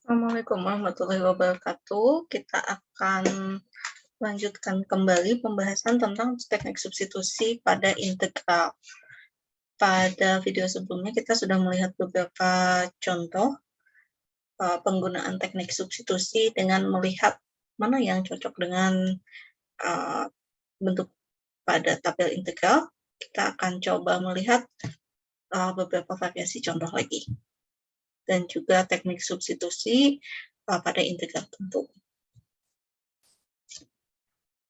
Assalamualaikum warahmatullahi wabarakatuh. Kita akan lanjutkan kembali pembahasan tentang teknik substitusi pada integral. Pada video sebelumnya kita sudah melihat beberapa contoh penggunaan teknik substitusi dengan melihat mana yang cocok dengan bentuk pada tabel integral. Kita akan coba melihat beberapa variasi contoh lagi. Dan juga teknik substitusi pada integral tentu.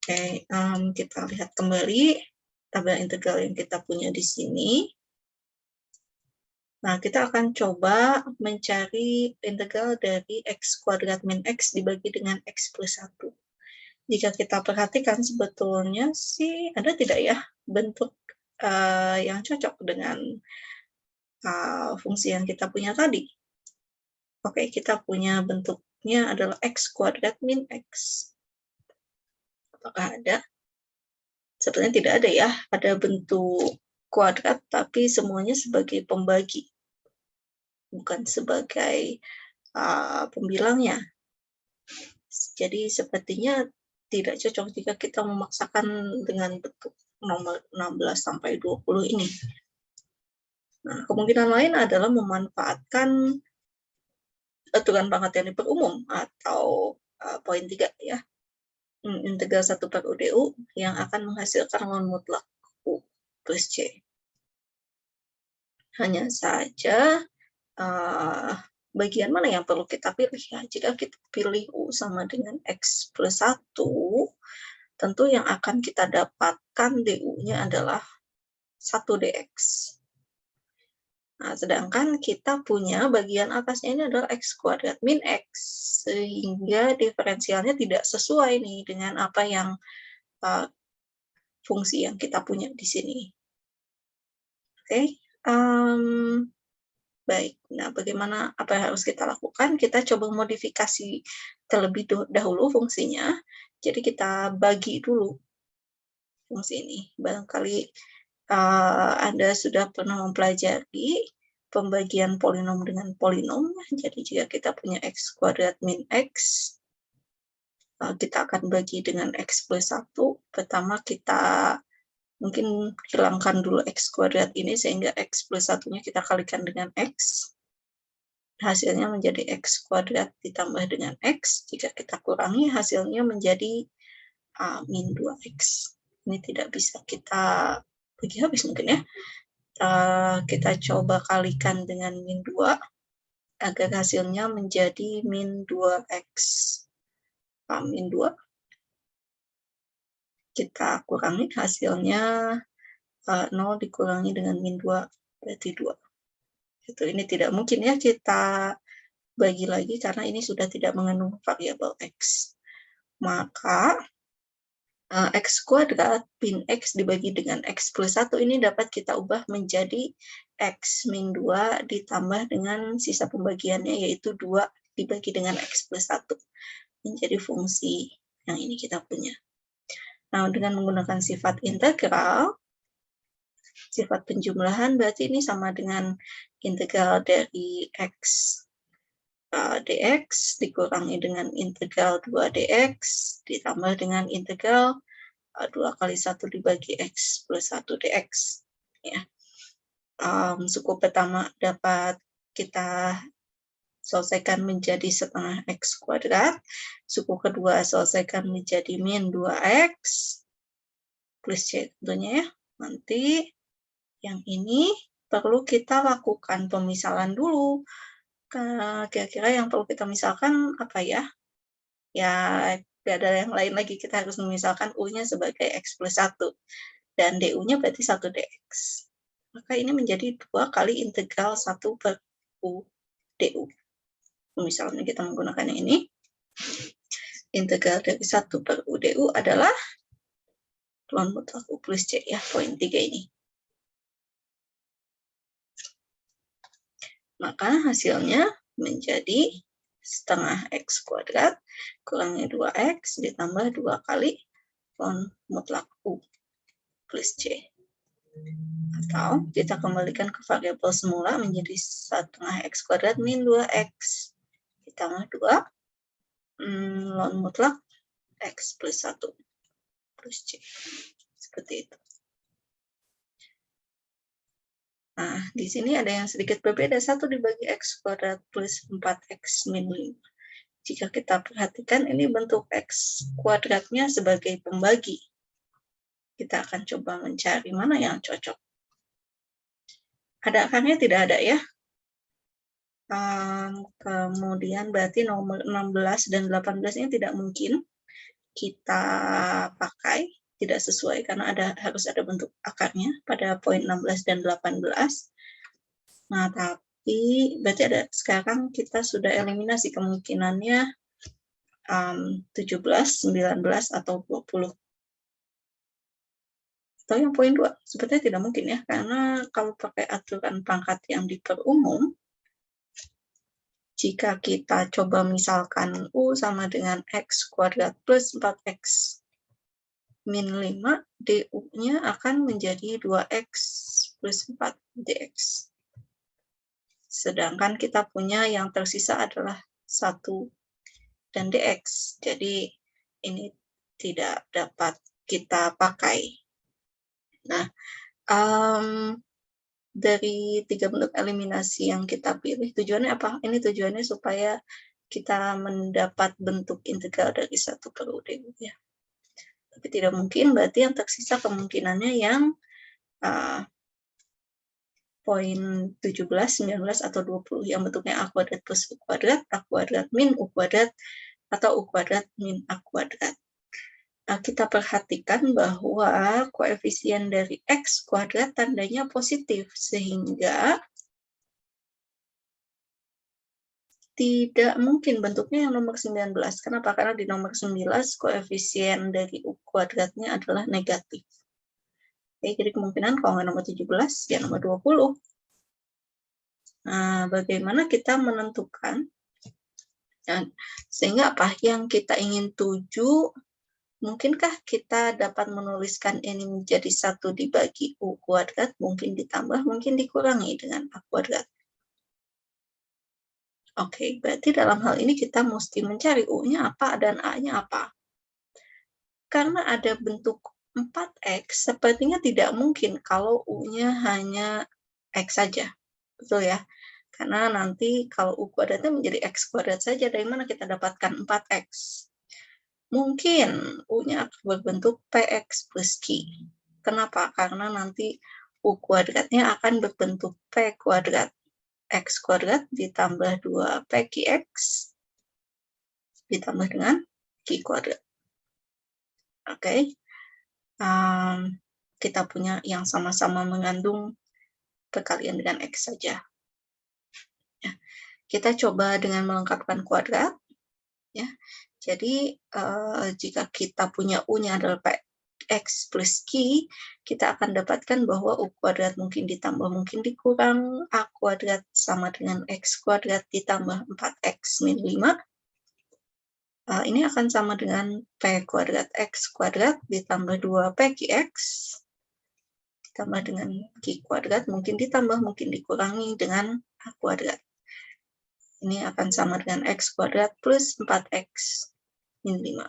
Oke, kita lihat kembali tabel integral yang kita punya di sini. Nah, kita akan coba mencari integral dari x kuadrat min x dibagi dengan x plus 1. Jika kita perhatikan sebetulnya sih ada tidak ya bentuk yang cocok dengan fungsi yang kita punya tadi. Oke, kita punya bentuknya adalah x kuadrat min x. Apakah ada? Sebenarnya tidak ada ya, ada bentuk kuadrat, tapi semuanya sebagai pembagi, bukan sebagai pembilangnya. Jadi sepertinya tidak cocok jika kita memaksakan dengan bentuk nomor 16 sampai 20 ini. Nah, kemungkinan lain adalah memanfaatkan aturan pangkat yang diperumum atau poin 3 ya. Integral 1 per UDU yang akan menghasilkan ln mutlak U plus C. Hanya saja bagian mana yang perlu kita pilih ya. Jika kita pilih U sama dengan X plus 1, tentu yang akan kita dapatkan DU-nya adalah 1 DX. Nah, sedangkan kita punya bagian atasnya ini adalah X kuadrat min X, sehingga diferensialnya tidak sesuai nih dengan apa yang fungsi yang kita punya di sini. Oke, baik. Nah, bagaimana apa yang harus kita lakukan? Kita coba modifikasi terlebih dahulu fungsinya. Jadi kita bagi dulu fungsi ini. Barangkali Anda sudah pernah mempelajari pembagian polinom dengan polinom. Jadi jika kita punya x kuadrat min x, kita akan bagi dengan x plus 1. Pertama kita mungkin hilangkan dulu x kuadrat ini sehingga x plus 1-nya kita kalikan dengan x. Hasilnya menjadi x kuadrat ditambah dengan x. Jika kita kurangi hasilnya menjadi min 2x. Ini tidak bisa kita bagi habis mungkin ya. Kita coba kalikan dengan min 2 agar hasilnya menjadi min 2x. Min 2. Kita kurangi hasilnya 0 dikurangi dengan min 2 berarti 2. Ini tidak mungkin ya kita bagi lagi karena ini sudah tidak mengandung variabel x. Maka x kuadrat min x dibagi dengan x plus 1 ini dapat kita ubah menjadi x min 2 ditambah dengan sisa pembagiannya yaitu 2 dibagi dengan x plus 1. Menjadi fungsi yang ini kita punya. Nah, dengan menggunakan sifat integral, sifat penjumlahan berarti ini sama dengan integral dari x dx dikurangi dengan integral 2 dx ditambah dengan integral 2 kali 1 dibagi x plus 1 dx. Ya. Suku pertama dapat kita selesaikan menjadi setengah x kuadrat. Suku kedua selesaikan menjadi min 2x plus c tentunya ya. Nanti yang ini perlu kita lakukan pemisalan dulu. Kira-kira yang perlu kita misalkan apa ya? Ya, tidak ada yang lain lagi. Kita harus memisalkan U-nya sebagai X plus 1. Dan DU-nya berarti 1 DX. Maka ini menjadi 2 kali integral 1 per U DU. Misalnya kita menggunakan yang ini. Integral dari 1 per U DU adalah ln mutlak U plus C ya, poin 3 ini. Maka hasilnya menjadi setengah x kuadrat kurangi 2x ditambah 2 kali ln mutlak U plus C. Atau kita kembalikan ke variabel semula menjadi setengah x kuadrat min 2x ditambah 2 ln mutlak X plus 1 plus C. Seperti itu. Nah, di sini ada yang sedikit berbeda. 1 dibagi X kuadrat plus 4X min 5. Jika kita perhatikan, ini bentuk X kuadratnya sebagai pembagi. Kita akan coba mencari mana yang cocok. Ada akarnya? Tidak ada ya. Kemudian berarti nomor 16 dan 18 ini tidak mungkin kita pakai, tidak sesuai karena harus ada bentuk akarnya pada poin 16 dan 18. Nah, tapi berarti sekarang kita sudah eliminasi kemungkinannya 17, 19, atau 20. Atau yang poin 2, sepertinya tidak mungkin ya, karena kalau pakai aturan pangkat yang diperumum, jika kita coba misalkan U sama dengan X kuadrat plus 4X min 5, DU-nya akan menjadi 2X plus 4 DX. Sedangkan kita punya yang tersisa adalah 1 dan DX. Jadi ini tidak dapat kita pakai. Nah, dari 3 bentuk eliminasi yang kita pilih, tujuannya apa? Ini tujuannya supaya kita mendapat bentuk integral dari 1 per U dU ya. Tapi tidak mungkin, berarti yang tersisa kemungkinannya yang poin 17, 19, atau 20 yang bentuknya A kuadrat plus U kuadrat, A kuadrat min U kuadrat, atau U kuadrat min A kuadrat. Nah, kita perhatikan bahwa koefisien dari X kuadrat tandanya positif, sehingga tidak mungkin bentuknya yang nomor 19. Kenapa? Karena di nomor 19 koefisien dari U kuadratnya adalah negatif. Oke, jadi kemungkinan kalau nggak nomor 17, ya nomor 20. Nah, bagaimana kita menentukan? Sehingga apa yang kita ingin tuju, mungkinkah kita dapat menuliskan ini menjadi 1 dibagi U kuadrat, mungkin ditambah, mungkin dikurangi dengan A kuadrat. Oke, berarti dalam hal ini kita mesti mencari U-nya apa dan A-nya apa. Karena ada bentuk 4X, sepertinya tidak mungkin kalau U-nya hanya X saja. Betul ya? Karena nanti kalau U kuadratnya menjadi X kuadrat saja, dari mana kita dapatkan 4X? Mungkin U-nya akan berbentuk PX plus Q. Kenapa? Karena nanti U kuadratnya akan berbentuk P kuadrat. X kuadrat ditambah 2PQX ditambah dengan Q kuadrat. Oke. Kita punya yang sama-sama mengandung perkalian dengan X saja. Ya. Kita coba dengan melengkapkan kuadrat. Ya. Jadi, jika kita punya U-nya adalah X plus Q, kita akan dapatkan bahwa U kuadrat mungkin ditambah, mungkin dikurang, A kuadrat sama dengan X kuadrat ditambah 4X min 5. Ini akan sama dengan P kuadrat X kuadrat ditambah 2PQX ditambah dengan Q kuadrat, mungkin ditambah, mungkin dikurangi dengan A kuadrat. Ini akan sama dengan X kuadrat plus 4X min 5.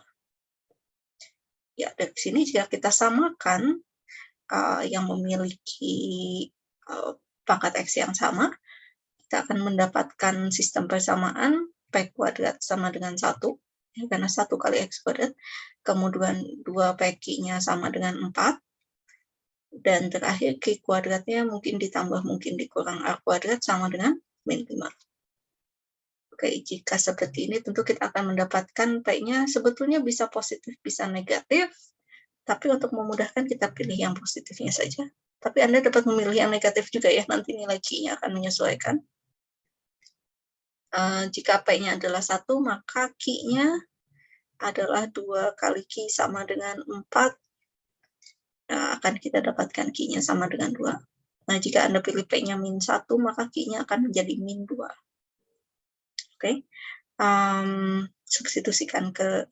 Ya, dari sini jika kita samakan yang memiliki pangkat X yang sama, kita akan mendapatkan sistem persamaan P kuadrat sama dengan 1, ya, karena 1 kali X kuadrat, kemudian 2PQ-nya sama dengan 4, dan terakhir Q kuadratnya mungkin ditambah, mungkin dikurang A kuadrat sama dengan min 5. Oke, jika seperti ini tentu kita akan mendapatkan P-nya sebetulnya bisa positif, bisa negatif, tapi untuk memudahkan kita pilih yang positifnya saja. Tapi Anda dapat memilih yang negatif juga ya, nanti nilai Q-nya akan menyesuaikan. Jika P-nya adalah 1, maka Q-nya adalah 2 kali Q sama dengan 4. Akan kita dapatkan Q-nya sama dengan 2. Nah, jika Anda pilih P-nya min 1, maka Q-nya akan menjadi min 2. Oke, substitusikan ke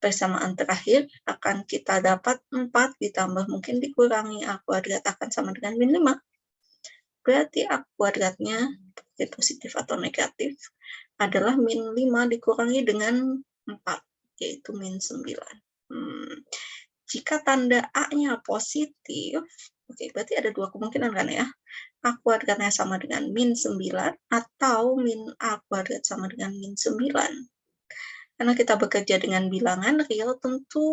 persamaan terakhir, akan kita dapat 4 ditambah mungkin dikurangi A kuadrat akan sama dengan min 5. Berarti A kuadratnya positif atau negatif, adalah min 5 dikurangi dengan 4, yaitu min 9. Jika tanda A-nya positif, oke, berarti ada dua kemungkinan kan ya. A kuadratnya sama dengan min 9 atau min A kuadrat sama dengan min 9. Karena kita bekerja dengan bilangan real, tentu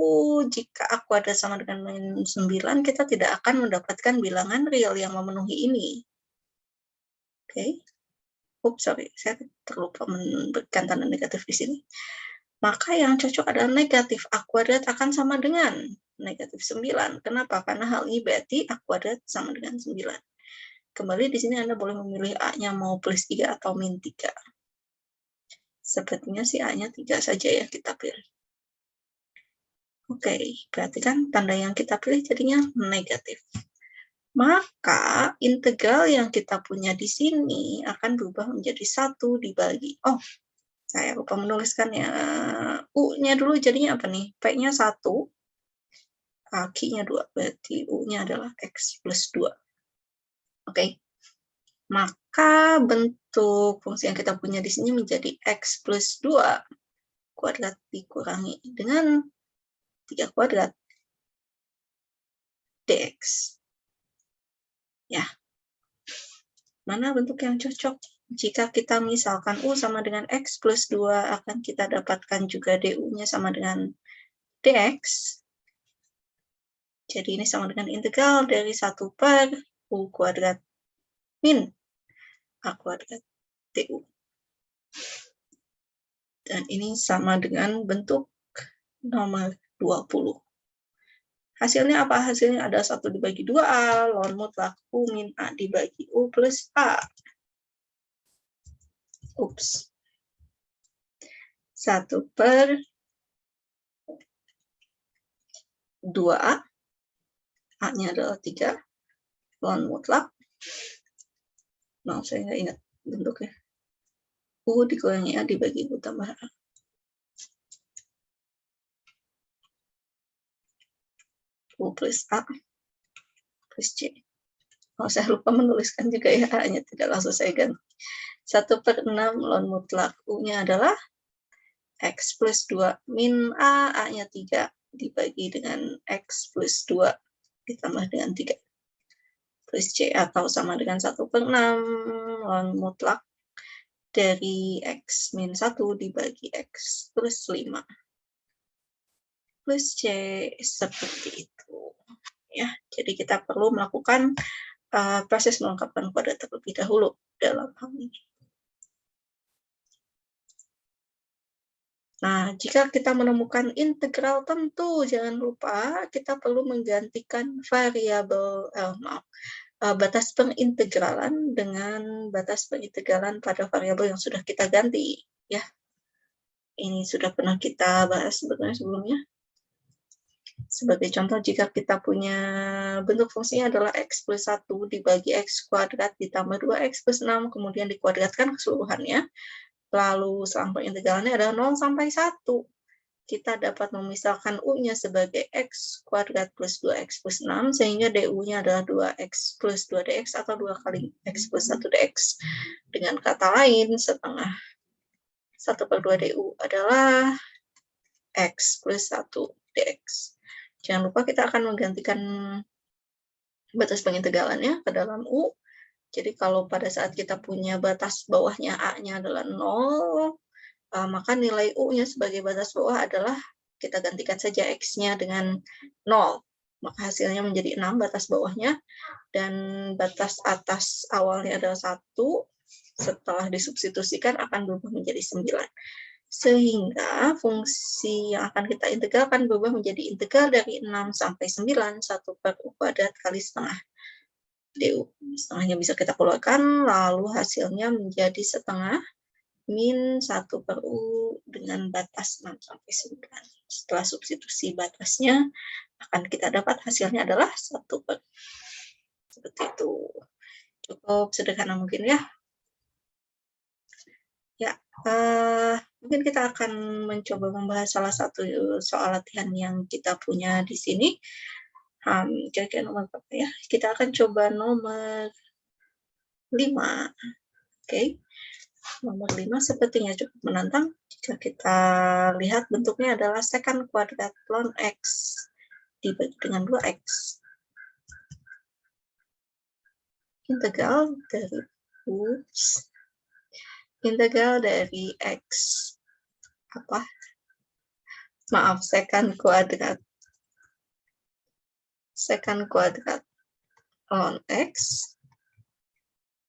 jika A kuadrat sama dengan min 9, kita tidak akan mendapatkan bilangan real yang memenuhi ini. Oke. Sorry, saya terlupa memberikan tanda negatif di sini. Maka yang cocok adalah negatif. A kuadrat akan sama dengan negatif 9. Kenapa? Karena hal ini berarti A kuadrat sama dengan 9. Kembali di sini Anda boleh memilih A-nya mau plus 3 atau min 3. Sepertinya si A-nya 3 saja ya kita pilih. Oke, berarti kan tanda yang kita pilih jadinya negatif. Maka integral yang kita punya di sini akan berubah menjadi 1 dibagi. Oh, saya lupa menuliskannya. U-nya dulu jadinya apa nih? P-nya 1, Q-nya 2. Berarti U-nya adalah X plus 2. Oke. Maka bentuk fungsi yang kita punya di sini menjadi X plus 2 kuadrat dikurangi dengan 3 kuadrat dx. Ya. Mana bentuk yang cocok? Jika kita misalkan U sama dengan X plus 2, akan kita dapatkan juga DU-nya sama dengan dx. Jadi ini sama dengan integral dari 1 per U kuadrat min A kuadrat DU. Dan ini sama dengan bentuk nomor 20. Hasilnya apa? Hasilnya ada 1 dibagi 2A, ln mutlak U min A dibagi U plus A. Ups. 1 per 2A. A-nya adalah 3. Ln mutlak. Maaf, saya nggak ingat bentuknya. U dikurangi A dibagi U tambah A. U plus A plus C. Oh, saya lupa menuliskan juga ya, A-nya tidak langsung saya ganti. 1 per 6 ln mutlak U-nya adalah X plus 2 min A, A-nya 3 dibagi dengan X plus 2 ditambah dengan 3 plus C, atau sama dengan 1 per 6 ln mutlak dari X min 1 dibagi X plus 5 plus C, seperti itu. Ya, jadi kita perlu melakukan proses melengkapkan kuadrat terlebih dahulu dalam hal ini. Nah, jika kita menemukan integral, tentu jangan lupa kita perlu menggantikan variabel batas pengintegralan dengan batas pengintegralan pada variabel yang sudah kita ganti, ya. Ini sudah pernah kita bahas sebenarnya sebelumnya. Sebagai contoh, jika kita punya bentuk fungsinya adalah X plus 1 dibagi X kuadrat ditambah 2X plus 6, kemudian dikuadratkan keseluruhannya, lalu selang pengintegralannya adalah 0 sampai 1. Kita dapat memisahkan U-nya sebagai X kuadrat plus 2X plus 6, sehingga DU-nya adalah 2X plus 2 dx atau 2 kali X plus 1 dx. Dengan kata lain, setengah 1 per 2 DU adalah X plus 1 dx. Jangan lupa kita akan menggantikan batas pengintegralannya ke dalam U. Jadi kalau pada saat kita punya batas bawahnya A-nya adalah 0, maka nilai U-nya sebagai batas bawah adalah kita gantikan saja X-nya dengan 0. Maka hasilnya menjadi 6 batas bawahnya, dan batas atas awalnya adalah 1, setelah disubstitusikan akan berubah menjadi 9. Sehingga fungsi yang akan kita integralkan berubah menjadi integral dari 6 sampai 9, 1 per U kuadrat kali setengah DU. Setengahnya bisa kita keluarkan, lalu hasilnya menjadi setengah min 1 per U dengan batas 6 sampai 9. Setelah substitusi batasnya, akan kita dapat hasilnya adalah 1 per. Seperti itu. Cukup sederhana mungkin ya. Ya, mungkin kita akan mencoba membahas salah satu soal latihan yang kita punya di sini. Kira-kira nomor berapa ya? Kita akan coba nomor 5. Oke. Nomor 5 sepertinya cukup menantang jika kita lihat bentuknya adalah secant kuadrat ln X dibagi dengan 2X. Integral dari X apa? Maaf, secant kuadrat ln X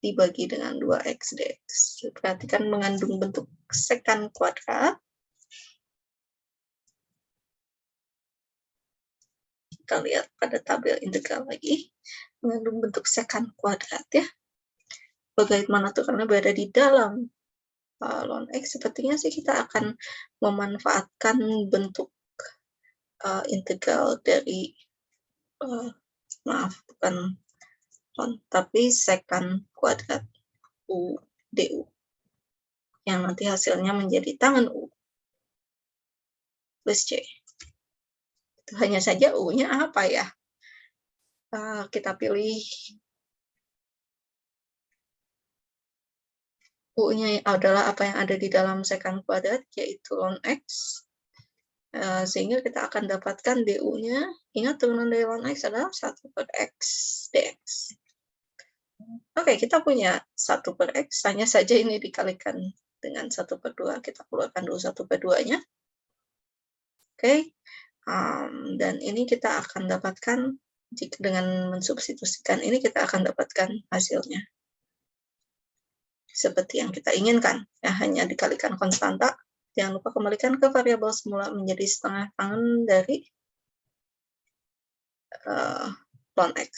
dibagi dengan 2X dx. Perhatikan mengandung bentuk secant kuadrat. Kita lihat pada tabel integral lagi. Mengandung bentuk secant kuadrat ya. Bagaimana tuh? Karena berada di dalam ln X, sepertinya sih kita akan memanfaatkan bentuk integral dari maaf, bukan tapi secant kuadrat U du yang nanti hasilnya menjadi tangen U plus C. Itu hanya saja U-nya apa ya? Kita pilih U-nya adalah apa yang ada di dalam secant kuadrat, yaitu ln X. Sehingga kita akan dapatkan du-nya, ingat turunan dari ln X adalah 1/X dx. Oke, kita punya 1/X, hanya saja ini dikalikan dengan 1/2, kita keluarkan dulu 1/2-nya. Oke, dan ini kita akan dapatkan, jika dengan mensubstitusikan ini kita akan dapatkan hasilnya. Seperti yang kita inginkan, ya, hanya dikalikan konstanta. Jangan lupa kembalikan ke variabel semula menjadi setengah tangen dari ln X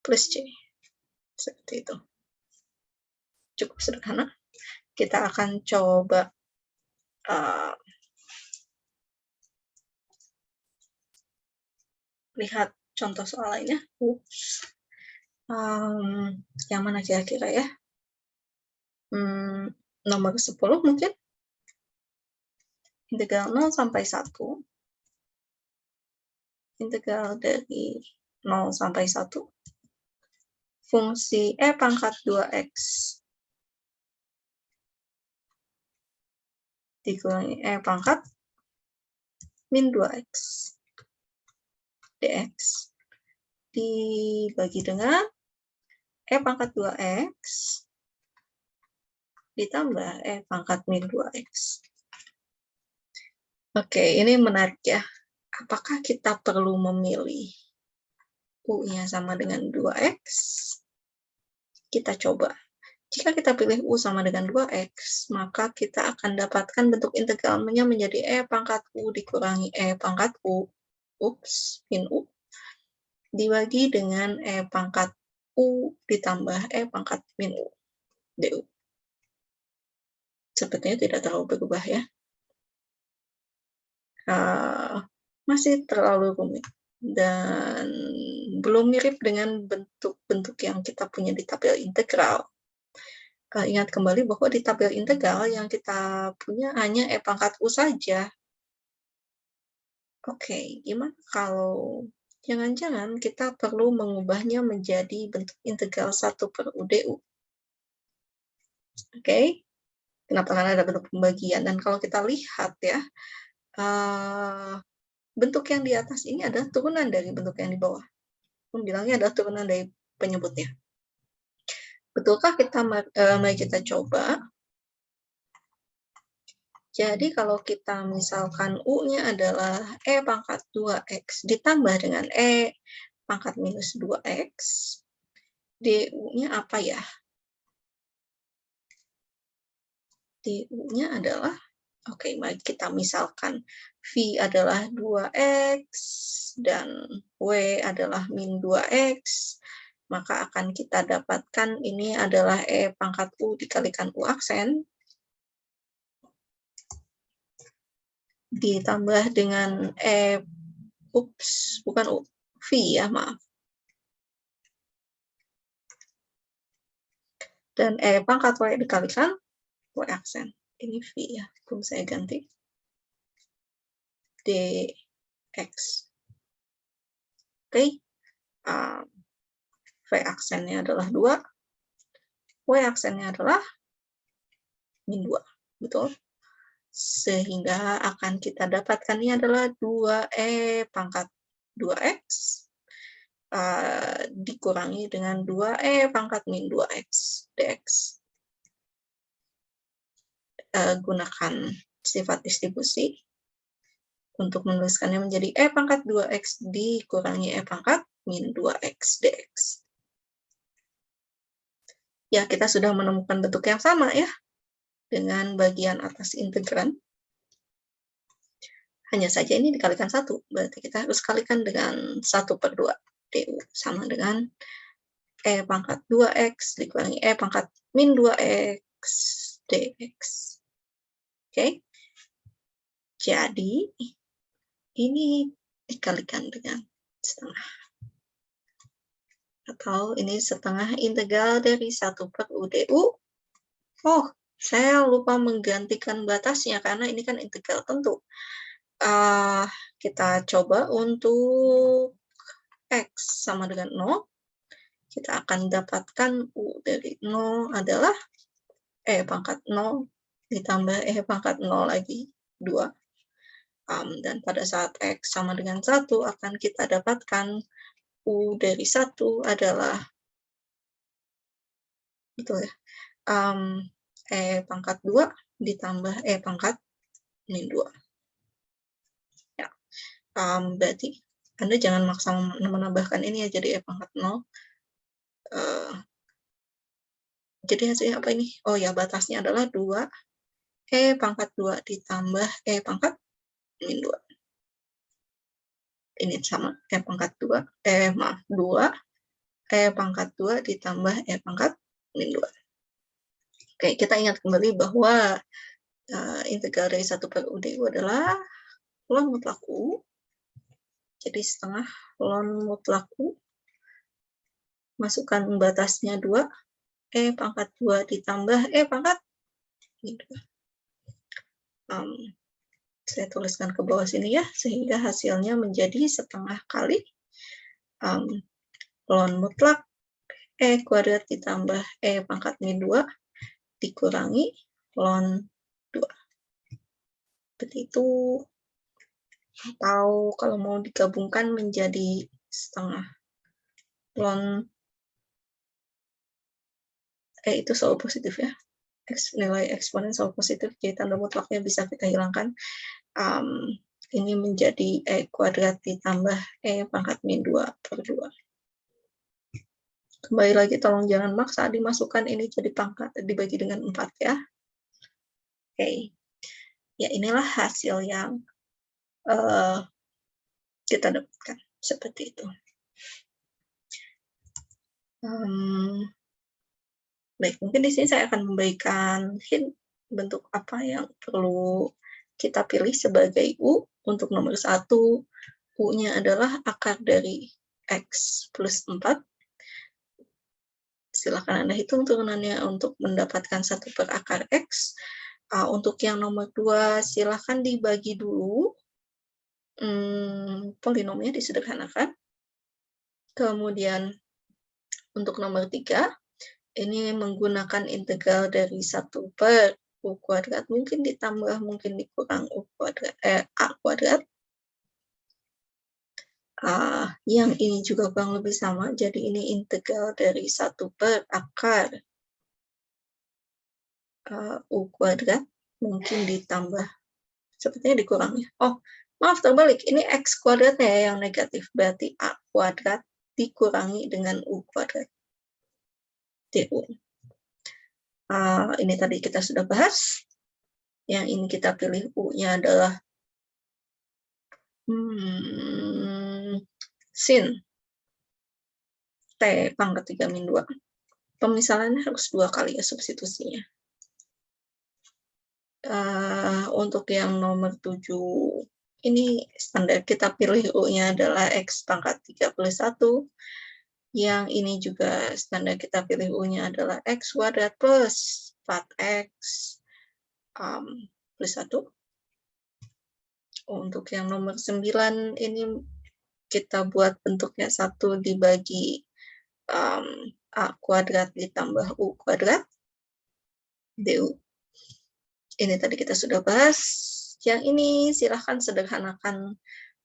plus C. Seperti itu. Cukup sederhana. Kita akan coba lihat contoh soal lainnya. Yang mana kira-kira ya? Nomor 10 mungkin. Integral 0 sampai 1. Integral dari 0 sampai 1. Fungsi E pangkat 2X dikurangi E pangkat min 2X dx dibagi dengan E pangkat 2X ditambah E pangkat min 2X. Oke, ini menarik ya. Apakah kita perlu memilih U-nya sama dengan 2X? Kita coba. Jika kita pilih U sama dengan 2X, maka kita akan dapatkan bentuk integralnya menjadi E pangkat U dikurangi E pangkat U, min U, dibagi dengan E pangkat U ditambah E pangkat min U, du. Sepertinya tidak terlalu berubah ya. Masih terlalu rumit dan belum mirip dengan bentuk-bentuk yang kita punya di tabel integral. Ingat kembali bahwa di tabel integral yang kita punya hanya E pangkat U saja. Oke, gimana kalau jangan-jangan kita perlu mengubahnya menjadi bentuk integral 1/U du. Oke, kenapa? Karena ada bentuk pembagian. Dan kalau kita lihat ya, bentuk yang di atas ini adalah turunan dari bentuk yang di bawah. Bilangnya adalah turunan dari penyebutnya. Betulkah kita? Mari kita coba. Jadi kalau kita misalkan U-nya adalah E pangkat 2X ditambah dengan E pangkat minus 2X, du-nya apa ya? Du-nya adalah, oke, mari kita misalkan V adalah 2X dan W adalah min 2X, maka akan kita dapatkan ini adalah E pangkat U dikalikan U aksen, ditambah dengan bukan U, V ya, maaf. Dan pangkat W dikalikan W aksen. Ini V ya, belum saya ganti. dx. Oke. V aksennya adalah 2. Y aksennya adalah min 2, betul? Sehingga akan kita dapatkan ini adalah 2E pangkat 2X dikurangi dengan 2E pangkat min 2X dx. Gunakan sifat distribusi untuk menuliskannya menjadi E pangkat 2X dikurangi E pangkat min 2X dx. Ya, kita sudah menemukan bentuk yang sama ya, dengan bagian atas integran. Hanya saja ini dikalikan 1, berarti kita harus kalikan dengan 1/2 du, sama dengan E pangkat 2X dikurangi E pangkat min 2X dx. Oke, jadi ini dikalikan dengan setengah. Atau ini setengah integral dari 1/u du. Oh, saya lupa menggantikan batasnya karena ini kan integral tentu. Kita coba untuk X sama dengan 0. Kita akan dapatkan U dari 0 adalah E pangkat 0 ditambah E pangkat 0 lagi, 2. Dan pada saat X sama dengan 1 akan kita dapatkan U dari 1 adalah, betul ya, E pangkat 2 ditambah E pangkat min 2. Ya, berarti Anda jangan maksa menambahkan ini ya, jadi E pangkat 0. Jadi hasilnya apa ini? Oh ya, batasnya adalah 2, E pangkat 2 ditambah E pangkat min 2. Ini sama, E pangkat 2, 2, E pangkat 2 ditambah E pangkat min 2. Oke, kita ingat kembali bahwa integral dari 1/u du adalah ln mutlak U. Jadi setengah ln mutlak U. Masukkan batasnya 2, E pangkat 2 ditambah E pangkat min 2. Saya tuliskan ke bawah sini ya, sehingga hasilnya menjadi setengah kali ln mutlak E kuadrat ditambah E pangkat min 2 dikurangi ln 2. Seperti itu. Atau kalau mau digabungkan menjadi setengah ln itu selalu positif ya. Nilai eksponen selalu positif, jadi tanda mutlaknya bisa kita hilangkan. Ini menjadi E kuadrat ditambah E pangkat min 2/2. Kembali lagi, tolong jangan maksa dimasukkan ini jadi pangkat, dibagi dengan 4 ya. Oke. Ya, inilah hasil yang kita dapatkan. Seperti itu. Baik, mungkin di sini saya akan memberikan hint bentuk apa yang perlu kita pilih sebagai U. Untuk nomor 1, U-nya adalah akar dari X plus 4. Silakan Anda hitung turunannya untuk mendapatkan 1/akar X. Untuk yang nomor 2, silakan dibagi dulu polinomnya, disederhanakan. Kemudian untuk nomor 3, ini menggunakan integral dari 1/u kuadrat, mungkin ditambah, mungkin dikurang A kuadrat. Yang ini juga kurang lebih sama, jadi ini integral dari 1/akar U kuadrat, mungkin ditambah, sepertinya dikurang ya. Oh, maaf, terbalik, ini X kuadratnya ya yang negatif, berarti A kuadrat dikurangi dengan U kuadrat. du. Ini tadi kita sudah bahas. Yang ini kita pilih U-nya adalah sin T pangkat 3 min 2. Pemisalannya harus 2 kali ya substitusinya. Untuk yang nomor 7, ini standar kita pilih U-nya adalah X pangkat 3 plus 1. Yang ini juga standar kita pilih U-nya adalah X kuadrat plus 4X plus 1. Untuk yang nomor 9, ini kita buat bentuknya 1 dibagi A kuadrat ditambah U kuadrat DU. Ini tadi kita sudah bahas. Yang ini silahkan sederhanakan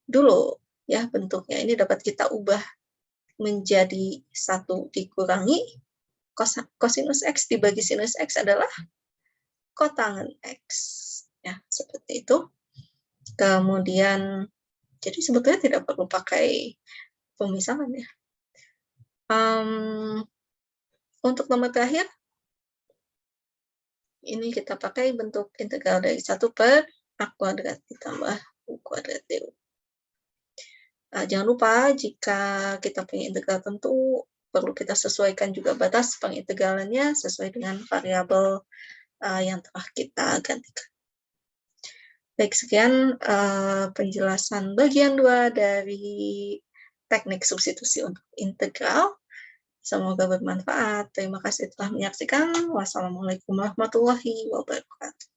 dulu ya bentuknya. Ini dapat kita ubah menjadi 1 dikurangi kosinus X dibagi sinus X adalah kotangen X. Ya, seperti itu. Kemudian, jadi sebetulnya tidak perlu pakai pemisahan ya. Untuk nomor terakhir, ini kita pakai bentuk integral dari 1 per A kuadrat ditambah U kuadrat DU. Jangan lupa, jika kita punya integral tentu, perlu kita sesuaikan juga batas pengintegralannya sesuai dengan variabel yang telah kita gantikan. Baik, sekian penjelasan bagian 2 dari teknik substitusi untuk integral. Semoga bermanfaat. Terima kasih telah menyaksikan. Wassalamualaikum warahmatullahi wabarakatuh.